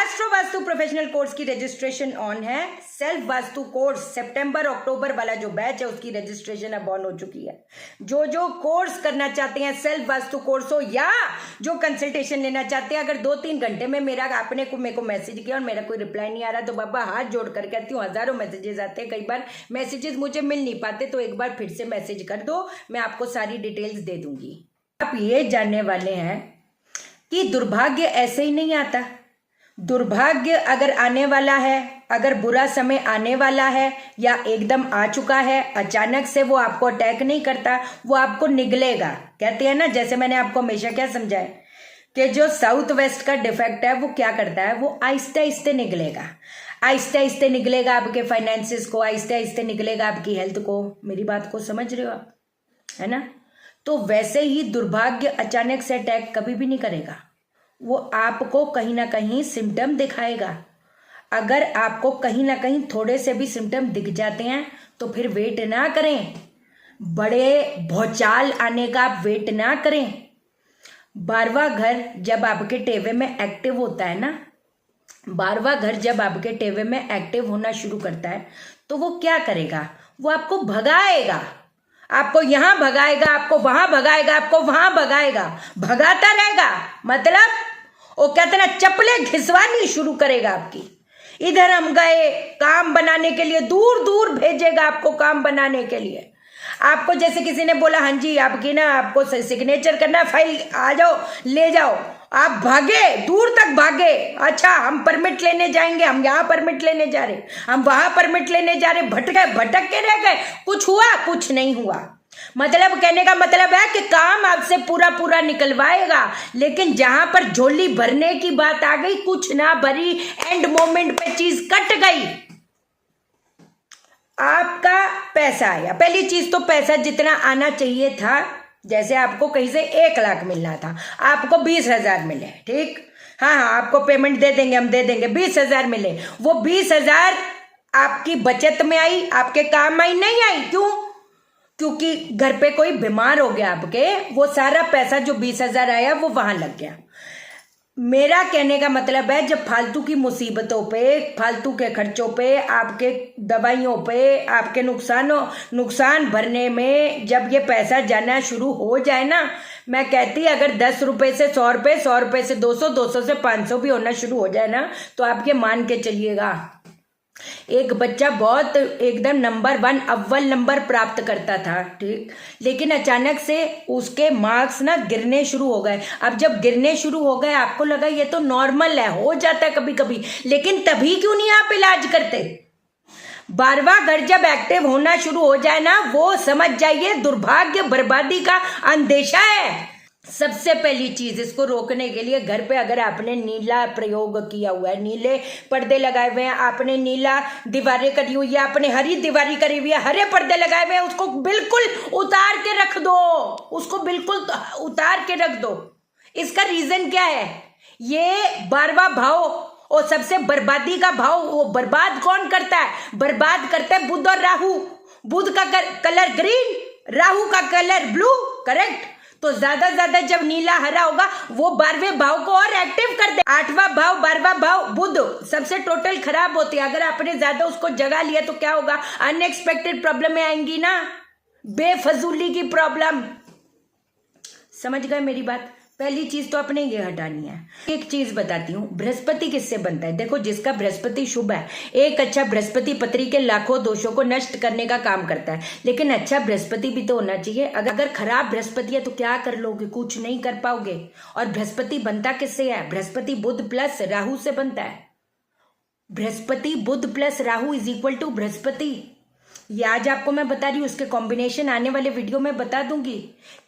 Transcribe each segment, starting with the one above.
Astro vastu professional course की registration on है। Self vastu course सितंबर अक्टूबर वाला जो बैच है उसकी रजिस्ट्रेशन अब ऑन हो चुकी है। जो जो कोर्स करना चाहते हैं, सेल्फ वास्तु कोर्स हो या जो कंसल्टेशन लेना चाहते हैं, अगर 2-3 घंटे में मेरे को मैसेज किया और मेरा कोई रिप्लाई नहीं आ रहा तो बाबा हाथ जोड़ कर कहती हूँ, हजारों मैसेजेस आते हैं, कई बार मैसेजेस मुझे मिल नहीं पाते, तो एक बार फिर से मैसेज कर दो, मैं आपको सारी डिटेल्स दे दूंगी। आप ये जानने वाले हैं कि दुर्भाग्य ऐसे ही नहीं आता। दुर्भाग्य अगर आने वाला है, अगर बुरा समय आने वाला है या एकदम आ चुका है, अचानक से वो आपको अटैक नहीं करता, वो आपको निगलेगा। कहते हैं ना, जैसे मैंने आपको हमेशा क्या समझाया कि जो साउथ वेस्ट का डिफेक्ट है वो क्या करता है, वो आहिस्ते आहिस्ते निकलेगा, आहिस्ते आहिस्ते निकलेगा आपके फाइनेंसिस को, आहिस्ते आहिस्ते निकलेगा आपकी हेल्थ को। मेरी बात को समझ रहे हो आप, है ना? तो वैसे ही दुर्भाग्य अचानक से अटैक कभी भी नहीं करेगा, वो आपको कहीं ना कहीं सिम्टम दिखाएगा। अगर आपको कहीं ना कहीं थोड़े से भी सिम्टम दिख जाते हैं तो फिर वेट ना करें, बड़े भौचाल आने का आप वेट ना करें। 12वां घर जब आपके टेवे में एक्टिव होता है ना, 12वां घर जब आपके टेवे में एक्टिव होना शुरू करता है तो वो क्या करेगा, वो आपको भगाएगा, आपको यहां भगाएगा, आपको वहां भगाएगा, आपको वहां भगाएगा, भगाता रहेगा। मतलब वो कहते ना, चप्पलें घिसवानी शुरू करेगा आपकी। इधर हम गए काम बनाने के लिए, दूर दूर भेजेगा आपको काम बनाने के लिए। आपको जैसे किसी ने बोला हाँ जी आपकी ना, आपको सिग्नेचर करना, फाइल आ जाओ ले जाओ, आप भागे, दूर तक भागे। अच्छा हम परमिट लेने जाएंगे, हम यहाँ परमिट लेने जा रहे, हम वहां परमिट लेने जा रहे, भटक के रह गए, कुछ हुआ, कुछ नहीं हुआ। मतलब कहने का मतलब है कि काम आपसे पूरा पूरा निकलवाएगा, लेकिन जहां पर झोली भरने की बात आ गई, कुछ ना भरी, एंड मोमेंट पे चीज कट गई। आपका पैसा आया, पहली चीज तो पैसा जितना आना चाहिए था, जैसे आपको कहीं से 1 लाख मिलना था, आपको 20,000 मिले, ठीक, हाँ आपको पेमेंट दे देंगे, हम दे देंगे, 20,000 मिले। वो 20,000 आपकी बचत में आई, आपके काम आई नहीं आई? क्यों? क्योंकि घर पे कोई बीमार हो गया आपके, वो सारा पैसा जो 20,000 आया वो वहां लग गया। मेरा कहने का मतलब है, जब फालतू की मुसीबतों पे, फालतू के खर्चों पे, आपके दवाइयों पे, आपके नुकसान भरने में जब ये पैसा जाना शुरू हो जाए ना, मैं कहती अगर 10 रुपए से 100 रुपए, 100 रुपए से 200, 200 से 500 भी होना शुरू हो जाए ना, तो आप ये मान के चलिएगा, एक बच्चा बहुत एकदम नंबर 1 अव्वल नंबर प्राप्त करता था, ठीक, लेकिन अचानक से उसके मार्क्स ना गिरने शुरू हो गए। अब जब गिरने शुरू हो गए, आपको लगा ये तो नॉर्मल है, हो जाता है कभी कभी, लेकिन तभी क्यों नहीं आप इलाज करते? 12वां घर जब एक्टिव होना शुरू हो जाए ना, वो समझ जाइए दुर्भाग्य बर्बादी का अंदेशा है। सबसे पहली चीज इसको रोकने के लिए, घर पे अगर आपने नीला प्रयोग किया हुआ है, नीले पर्दे लगाए हुए हैं, आपने नीला दीवारें करी हुई है, आपने हरी दीवारी करी हुई है, हरे पर्दे लगाए हुए हैं, उसको बिल्कुल उतार के रख दो, उसको बिल्कुल उतार के रख दो। इसका रीजन क्या है? ये 12वां भाव और सबसे बर्बादी का भाव, वो बर्बाद कौन करता है? बर्बाद करते हैं बुध और राहु। बुध का कलर ग्रीन, राहु का कलर ब्लू, करेक्ट? तो ज्यादा जब नीला हरा होगा वो 12वें भाव को और एक्टिव कर दे। 8वां भाव, 12वां भाव, बुध सबसे टोटल खराब होती है। अगर आपने ज्यादा उसको जगा लिया तो क्या होगा? अनएक्सपेक्टेड प्रॉब्लम आएंगी ना, बेफजूली की प्रॉब्लम। समझ गए मेरी बात? पहली चीज तो अपने ये हटानी है। एक चीज बताती हूँ, बृहस्पति किससे बनता है? देखो, जिसका बृहस्पति शुभ है, एक अच्छा बृहस्पति पत्री के लाखों दोषों को नष्ट करने का काम करता है, लेकिन अच्छा बृहस्पति भी तो होना चाहिए। अगर खराब बृहस्पति है तो क्या कर लोगे? कुछ नहीं कर पाओगे। और बृहस्पति बनता किससे है? बृहस्पति बुध प्लस राहु से बनता है। Brihaspati Budh plus Rahu is equal to Brihaspati. ये आज आपको मैं बता रही हूँ, उसके कॉम्बिनेशन आने वाले वीडियो में बता दूंगी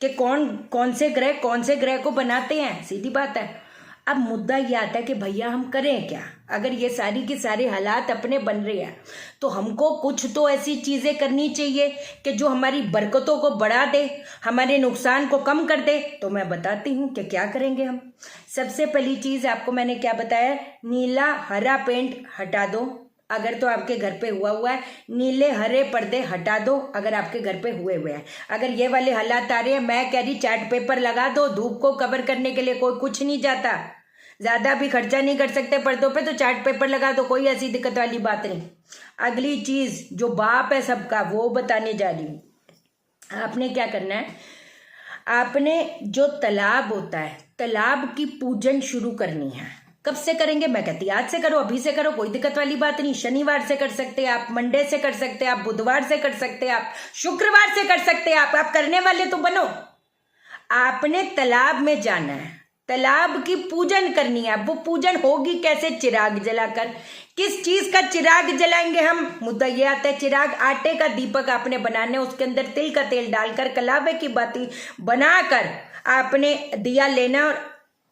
कि कौन से ग्रह को बनाते हैं। सीधी बात है। अब मुद्दा ये आता है कि भैया हम करें क्या? अगर ये सारी की सारी हालात अपने बन रहे हैं तो हमको कुछ तो ऐसी चीजें करनी चाहिए कि जो हमारी बरकतों को बढ़ा दे, हमारे नुकसान को कम कर दे। तो मैं बताती हूँ कि क्या करेंगे हम। सबसे पहली चीज आपको मैंने क्या बताया, नीला हरा पेंट हटा दो अगर तो आपके घर पे हुआ है, नीले हरे पर्दे हटा दो अगर आपके घर पे हुए हैं। अगर ये वाले हालात आ रहे हैं, मैं कह रही चार्ट पेपर लगा दो, धूप को कवर करने के लिए कोई कुछ नहीं जाता। ज्यादा भी खर्चा नहीं कर सकते पर्दों पे तो चार्ट पेपर लगा दो, कोई ऐसी दिक्कत वाली बात नहीं। अगली चीज जो बाप है सबका वो बताने जा रही हूं। आपने क्या करना है, आपने जो तालाब होता है तालाब की पूजन शुरू करनी है। कब से करेंगे, मैं कहती आज से करो, अभी से करो, कोई दिक्कत वाली बात नहीं। शनिवार से कर सकते हैं आप, मंडे से कर सकते हैं आप, बुधवार से कर सकते हैं आप, शुक्रवार से कर सकते हैं आप करने वाले तो बनो। आपने तालाब में जाना है, तालाब की पूजन करनी है। वो पूजन होगी कैसे, चिराग जलाकर। किस चीज का चिराग जलाएंगे हम, मुद्दा ये आता है चिराग, आटे का दीपक आपने बनाने, उसके अंदर तिल का तेल डालकर कलावे की बाती बनाकर आपने दिया लेना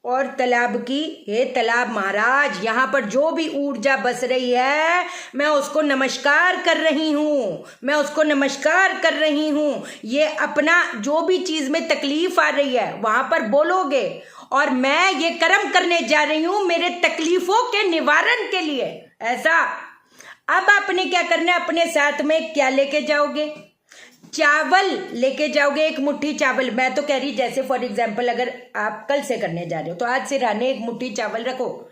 और तालाब की, हे तालाब महाराज यहाँ पर जो भी ऊर्जा बस रही है मैं उसको नमस्कार कर रही हूँ, मैं उसको नमस्कार कर रही हूँ। ये अपना जो भी चीज में तकलीफ आ रही है वहां पर बोलोगे और मैं ये कर्म करने जा रही हूं मेरे तकलीफों के निवारण के लिए, ऐसा। अब आपने क्या करना है, अपने साथ में क्या लेके जाओगे, चावल लेके जाओगे, एक मुट्ठी चावल। मैं तो कह रही जैसे फॉर एग्जाम्पल अगर आप कल से करने जा रहे हो तो आज सिरहाने एक मुट्ठी चावल रखो,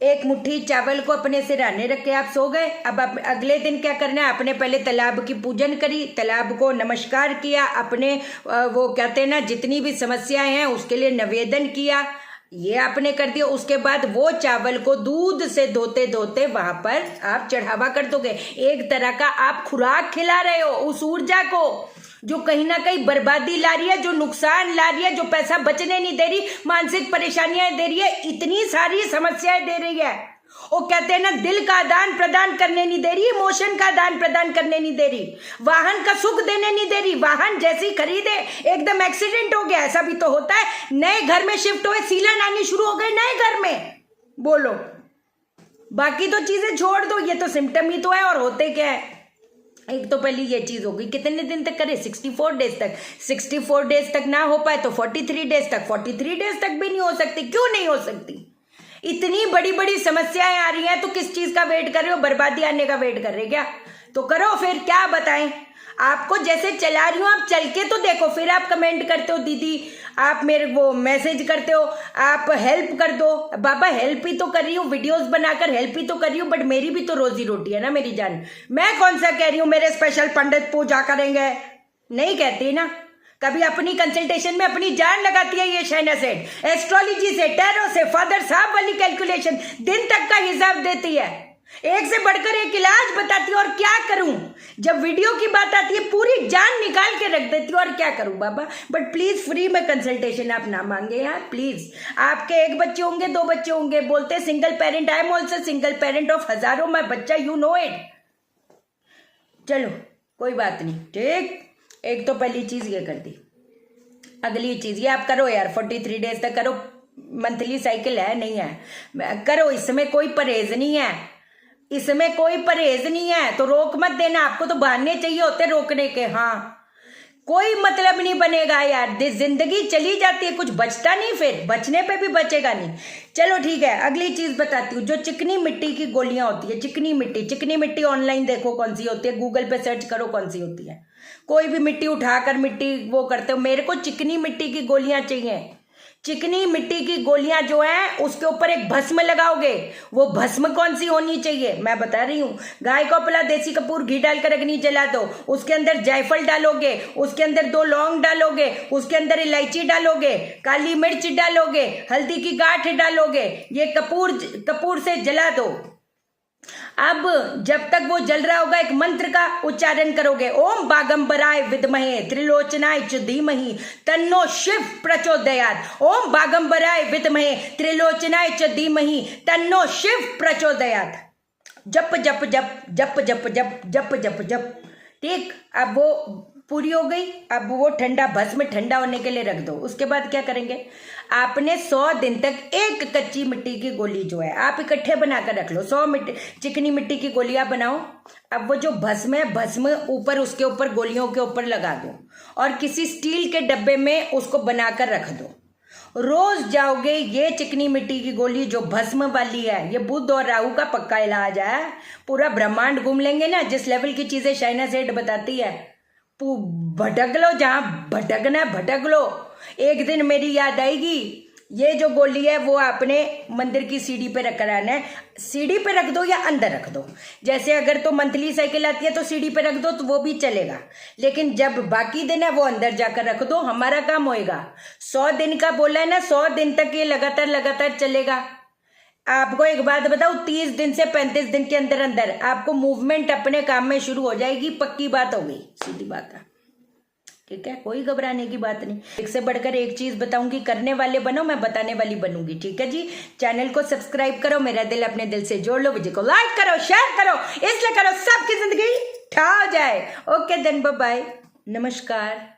एक मुट्ठी चावल को अपने सिरहाने रख के आप सो गए। अब आप अगले दिन क्या करना है, आपने पहले तालाब की पूजन करी, तालाब को नमस्कार किया, अपने वो कहते हैं ना जितनी भी समस्याएं हैं उसके लिए निवेदन किया, ये आपने कर दिया। उसके बाद वो चावल को दूध से धोते धोते वहां पर आप चढ़ावा कर दोगे। एक तरह का आप खुराक खिला रहे हो उस ऊर्जा को जो कहीं ना कहीं बर्बादी ला रही है, जो नुकसान ला रही है, जो पैसा बचने नहीं दे रही, मानसिक परेशानियां दे रही है, इतनी सारी समस्याएं दे रही है। वो कहते हैं ना दिल का आदान प्रदान करने नहीं दे रही, इमोशन का आदान प्रदान करने नहीं दे रही, वाहन का सुख देने नहीं दे रही। वाहन जैसी खरीदे एकदम एक्सीडेंट हो गया, ऐसा भी तो होता है। नए घर में शिफ्ट हुए, सीलन आनी शुरू हो गई नए घर में, बोलो। बाकी तो चीजें छोड़ दो, ये तो सिम्टम ही तो है। और होते क्या है, एक तो पहले ये चीज होगी, कितने दिन तक करे, 64 डेज तक। 64 डेज तक ना हो पाए तो 43 डेज तक, 43 डेज तक भी नहीं हो सकती। क्यों नहीं हो सकती, इतनी बड़ी बड़ी समस्याएं आ रही हैं तो किस चीज का वेट कर रहे हो, बर्बादी आने का वेट कर रहे क्या, तो करो फिर। क्या बताएं आपको, जैसे चला रही हूं आप चल के तो देखो। फिर आप कमेंट करते हो दीदी, आप मेरे वो मैसेज करते हो, आप हेल्प कर दो। बाबा हेल्प ही तो कर रही हूँ, वीडियोस बनाकर हेल्प ही तो कर रही हूँ, बट मेरी भी तो रोजी रोटी है ना मेरी जान। मैं कौन सा कह रही हूँ मेरे स्पेशल पंडित पूजा करेंगे, नहीं कहती ना। कभी अपनी कंसल्टेशन में अपनी जान लगाती है ये शहना सेठ, एस्ट्रोलॉजी से, टैरो से, फादर साहब वाली कैलकुलेशन, दिन तक का हिसाब देती है, एक से बढ़कर एक इलाज बताती है। और क्या करूं, जब वीडियो की बात आती है पूरी जान निकाल के रख देती हूँ। और क्या करूं बाबा, बट प्लीज फ्री में कंसल्टेशन आप ना मांगे यार प्लीज। आपके एक बच्चे होंगे, दो बच्चे होंगे, बोलते single parent, I am also single parent of हजारों में बच्चा, यू नो इट। चलो कोई बात नहीं, ठीक। एक तो पहली चीज ये कर दी। अगली चीज ये आप करो यार, 43 डेज तक करो, मंथली साइकिल है नहीं है, करो। इसमें कोई परहेज नहीं है, इसमें कोई परहेज नहीं है, तो रोक मत देना। आपको तो बहाने चाहिए होते रोकने के, हाँ कोई मतलब नहीं बनेगा यार। जिंदगी चली जाती है, कुछ बचता नहीं, फिर बचने पे भी बचेगा नहीं। चलो ठीक है, अगली चीज बताती हूँ। जो चिकनी मिट्टी की गोलियां होती है, चिकनी मिट्टी ऑनलाइन देखो कौन सी होती है, गूगल पे सर्च करो कौन सी होती है। कोई भी मिट्टी उठाकर मिट्टी वो करते हो, मेरे को चिकनी मिट्टी की गोलियां चाहिए। चिकनी मिट्टी की गोलियां जो है उसके ऊपर एक भस्म लगाओगे। वो भस्म कौन सी होनी चाहिए मैं बता रही हूँ। गाय को अपना देसी कपूर घी डालकर अग्नि जला दो, उसके अंदर जायफल डालोगे, उसके अंदर 2 लौंग डालोगे, उसके अंदर इलायची डालोगे, काली मिर्च डालोगे, हल्दी की गांठ डालोगे, ये कपूर से जला दो। अब जब तक वो जल रहा होगा एक मंत्र का उच्चारण करोगे, ओम बागंबराय विद्महे त्रिलोचनाय च धीमहि तन्नो शिव प्रचोदयात्। ओम बागंबराय विद्महे त्रिलोचनाय च धीमहि तन्नो शिव प्रचोदयात्। जप जप जप जप जप जप जप जप जप। ठीक, अब वो पूरी हो गई। अब वो ठंडा भस्म ठंडा होने के लिए रख दो। उसके बाद क्या करेंगे, आपने 100 दिन तक एक कच्ची मिट्टी की गोली जो है आप इकट्ठे बनाकर रख लो। 100 चिकनी मिट्टी की गोलियां बनाओ। अब वो जो भस्म है, भस्म ऊपर उसके ऊपर गोलियों के ऊपर लगा दो और किसी स्टील के डब्बे में उसको बनाकर रख दो। रोज जाओगे, ये चिकनी मिट्टी की गोली जो भस्म वाली है, ये बुध और राहु का पक्का इलाज है। पूरा ब्रह्मांड घूम लेंगे ना, जिस लेवल की चीजें शहना सेठ बताती है। भटक लो, जहां भटकना है भटक लो। एक दिन मेरी याद आएगी, ये जो गोली है वो आपने मंदिर की सीढ़ी पे रख कर आना है। सीढ़ी पे रख दो या अंदर रख दो, जैसे अगर तो मंथली साइकिल आती है तो सीढ़ी पे रख दो तो वो भी चलेगा, लेकिन जब बाकी दिन है वो अंदर जाकर रख दो, हमारा काम होएगा। 100 दिन का बोला है ना, 100 दिन तक ये लगातार चलेगा। आपको एक बात बताऊं, 30 दिन से 35 दिन के अंदर अंदर आपको मूवमेंट अपने काम में शुरू हो जाएगी, पक्की बात हो गई, सीधी बात है। ठीक है, कोई घबराने की बात नहीं। एक से बढ़कर एक चीज बताऊंगी, करने वाले बनो, मैं बताने वाली बनूंगी। ठीक है जी, चैनल को सब्सक्राइब करो, मेरा दिल अपने दिल से जोड़ लो, वीडियो को लाइक करो, शेयर करो, इसलिए करो सबकी जिंदगी ठा हो जाए। ओके देन, बाय बाय, नमस्कार।